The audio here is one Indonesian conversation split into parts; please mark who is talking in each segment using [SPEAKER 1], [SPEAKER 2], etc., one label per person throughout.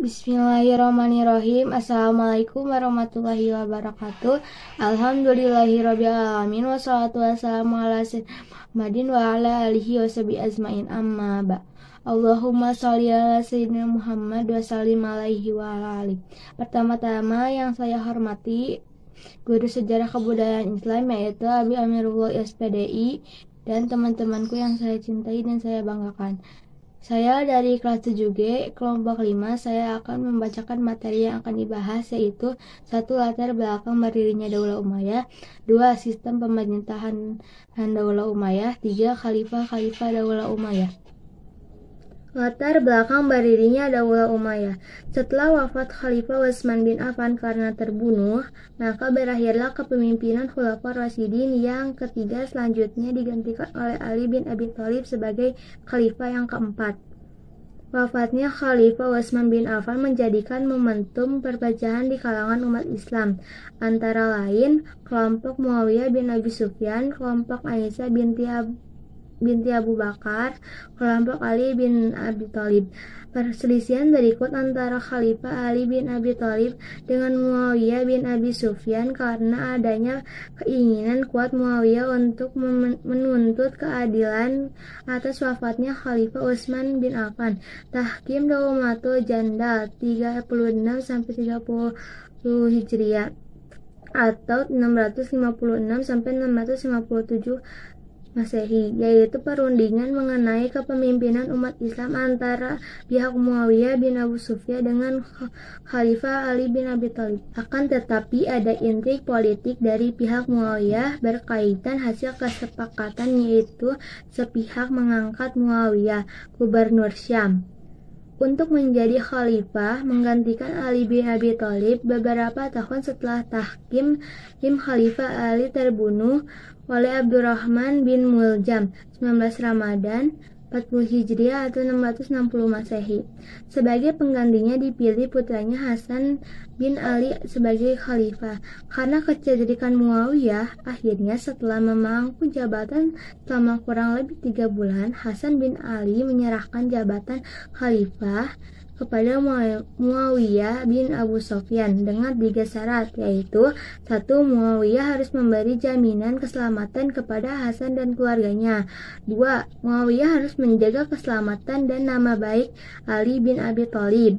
[SPEAKER 1] Bismillahirrahmanirrahim. Assalamualaikum warahmatullahi wabarakatuh. Alhamdulillahirabbil alamin wassalatu wassalamu ala sayyidina Muhammadin wa ala alihi washabihi ajmain amma ba. Allahumma sholli ala sayyidina Muhammad wa sallim alaihi wa ala alihi. Pertama-tama yang saya hormati guru sejarah kebudayaan Islam yaitu Abi Amirullah SPDI dan teman-temanku yang saya cintai dan saya banggakan. Saya dari kelas 7G, kelompok 5, saya akan membacakan materi yang akan dibahas yaitu 1. Latar belakang berdirinya Daulah Umayyah, 2. Sistem pemerintahan Daulah Umayyah, 3. Khalifah Daulah Umayyah. Latar belakang berdirinya Daulah Umayyah. Setelah wafat Khalifah Utsman bin Affan karena terbunuh, maka berakhirlah kepemimpinan Khulafaur Rasyidin yang ketiga, selanjutnya digantikan oleh Ali bin Abi Thalib sebagai khalifah yang keempat. Wafatnya Khalifah Utsman bin Affan menjadikan momentum perpecahan di kalangan umat Islam, antara lain kelompok Muawiyah bin Abi Sufyan, kelompok Aisyah binti Abu Bakar, kelompok Ali bin Abi Thalib. Perselisihan berikut antara Khalifah Ali bin Abi Thalib dengan Muawiyah bin Abi Sufyan karena adanya keinginan kuat Muawiyah untuk menuntut keadilan atas wafatnya Khalifah Utsman bin Affan. Tahkim Daumatul Jandal 36-30 Hijriah atau 656-657 Masehi, yaitu perundingan mengenai kepemimpinan umat Islam antara pihak Muawiyah bin Abu Sufyan dengan Khalifah Ali bin Abi Thalib. Akan tetapi ada intrik politik dari pihak Muawiyah berkaitan hasil kesepakatan, yaitu sepihak mengangkat Muawiyah, gubernur Syam, untuk menjadi khalifah menggantikan Ali bin Abi Thalib. Beberapa tahun setelah tahkim, Khalifah Ali terbunuh oleh Abdurrahman bin Muljam 19 Ramadan 40 Hijriah atau 660 Masehi. Sebagai penggantinya dipilih putranya Hasan bin Ali sebagai khalifah. Karena kecerdikan Muawiyah, akhirnya setelah memangku jabatan selama kurang lebih 3 bulan, Hasan bin Ali menyerahkan jabatan khalifah kepada Muawiyah bin Abu Sufyan dengan 3 syarat, yaitu 1. Muawiyah harus memberi jaminan keselamatan kepada Hasan dan keluarganya. 2. Muawiyah harus menjaga keselamatan dan nama baik Ali bin Abi Thalib.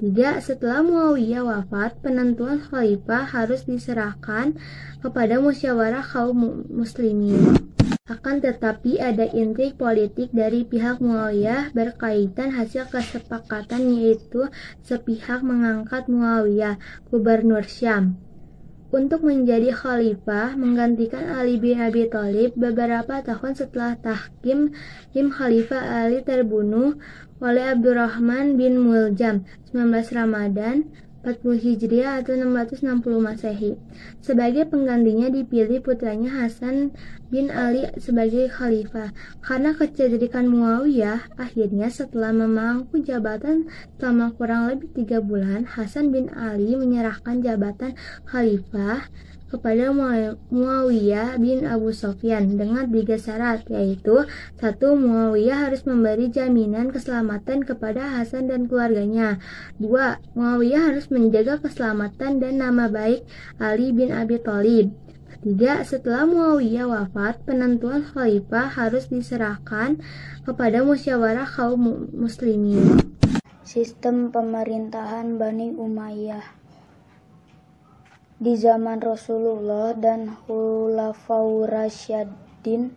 [SPEAKER 1] 3. Setelah Muawiyah wafat, penentuan khalifah harus diserahkan kepada musyawarah kaum muslimin. Akan tetapi ada intrik politik dari pihak Muawiyah berkaitan hasil kesepakatan, yaitu sepihak mengangkat Muawiyah, gubernur Syam, untuk menjadi khalifah menggantikan Ali bin Abi Thalib. Beberapa tahun setelah tahkim, Khalifah Ali terbunuh oleh Abdurrahman bin Muljam 19 Ramadan 40 Hijriah atau 660 Masehi. Sebagai penggantinya dipilih putranya Hasan bin Ali sebagai khalifah. Karena kecerdikan Muawiyah, akhirnya setelah memangku jabatan selama kurang lebih 3 bulan, Hasan bin Ali menyerahkan jabatan khalifah kepada Muawiyah bin Abu Sufyan dengan 3 syarat, yaitu 1. Muawiyah harus memberi jaminan keselamatan kepada Hasan dan keluarganya. 2. Muawiyah harus menjaga keselamatan dan nama baik Ali bin Abi Thalib. 3. Setelah Muawiyah wafat, penentuan khalifah harus diserahkan kepada musyawarah kaum muslimin.
[SPEAKER 2] Sistem pemerintahan Bani Umayyah. Di zaman Rasulullah dan Khulafaur Rasyidin,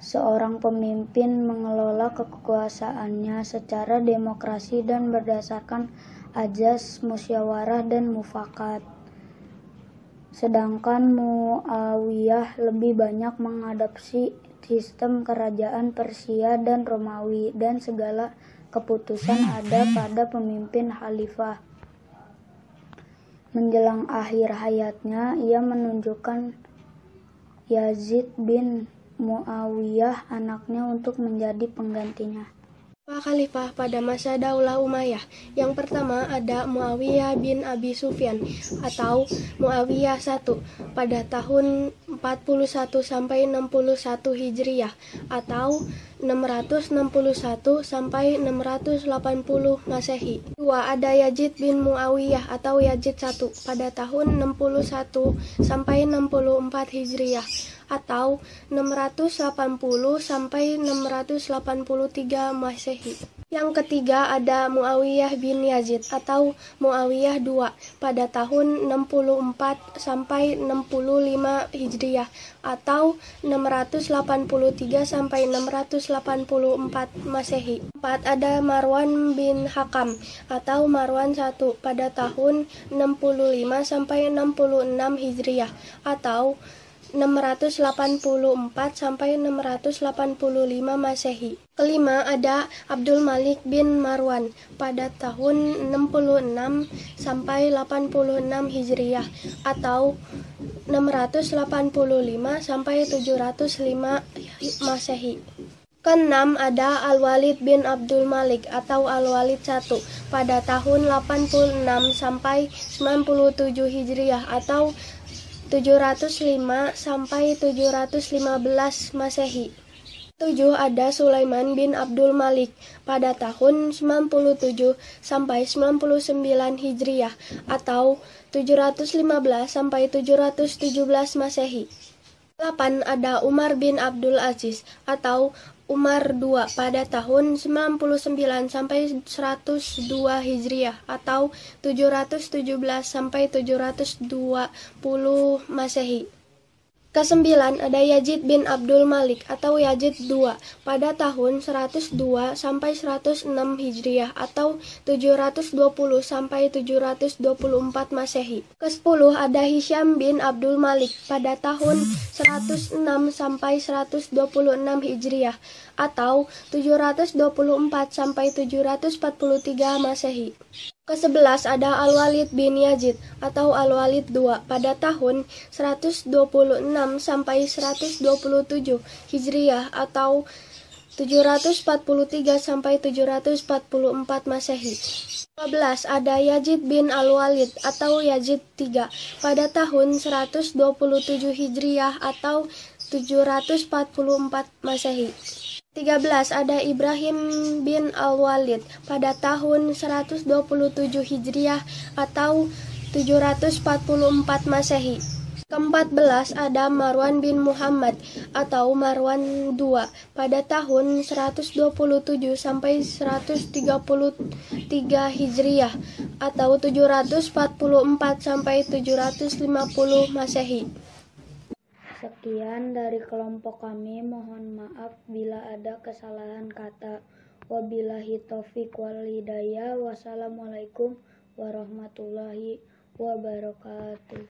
[SPEAKER 2] seorang pemimpin mengelola kekuasaannya secara demokrasi dan berdasarkan azas musyawarah dan mufakat. Sedangkan Muawiyah lebih banyak mengadopsi sistem kerajaan Persia dan Romawi, dan segala keputusan ada pada pemimpin khalifah. Menjelang akhir hayatnya, ia menunjukkan Yazid bin Muawiyah anaknya untuk menjadi penggantinya.
[SPEAKER 3] Khalifah pada masa Daulah Umayyah. Yang pertama ada Muawiyah bin Abi Sufyan atau Muawiyah I pada tahun 41 sampai 61 Hijriah atau 661 sampai 680 Masehi. Dua ada Yazid bin Muawiyah atau Yazid I pada tahun 61 sampai 64 Hijriah atau 680 sampai 683 Masehi. Yang ketiga ada Muawiyah bin Yazid atau Muawiyah II pada tahun 64 sampai 65 Hijriah atau 683 sampai 684 Masehi. 4 ada Marwan bin Hakam atau Marwan I pada tahun 65 sampai 66 Hijriah atau 684 sampai 685 Masehi. Kelima ada Abdul Malik bin Marwan pada tahun 66 sampai 86 Hijriah atau 685 sampai 705 Masehi. Keenam ada Al-Walid bin Abdul Malik atau Al-Walid I pada tahun 86 sampai 97 Hijriah atau 705 sampai 715 Masehi. 7 ada Sulaiman bin Abdul Malik pada tahun 97 sampai 99 Hijriah atau 715 sampai 717 Masehi. 8 ada Umar bin Abdul Aziz atau Umar II pada tahun 99 sampai 102 Hijriah atau 717 sampai 720 Masehi. Kesembilan ada Yazid bin Abdul Malik atau Yazid II pada tahun 102 sampai 106 Hijriah atau 720 sampai 724 Masehi. Kesepuluh ada Hisham bin Abdul Malik pada tahun 106 sampai 126 Hijriah atau 724 sampai 743 Masehi. Ke-11 ada Al-Walid bin Yazid atau Al-Walid II pada tahun 126 sampai 127 Hijriah atau 743 sampai 744 Masehi. 12 ada Yazid bin Al-Walid atau Yazid III pada tahun 127 Hijriah atau 744 Masehi. 13 ada Ibrahim bin Al-Walid pada tahun 127 Hijriah atau 744 Masehi. Ke-14 ada Marwan bin Muhammad atau Marwan II pada tahun 127 sampai 133 Hijriah atau 744 sampai 750 Masehi.
[SPEAKER 2] Sekian dari kelompok kami, mohon maaf bila ada kesalahan kata. Wabillahi taufiq wal hidayah. Wassalamualaikum warahmatullahi wabarakatuh.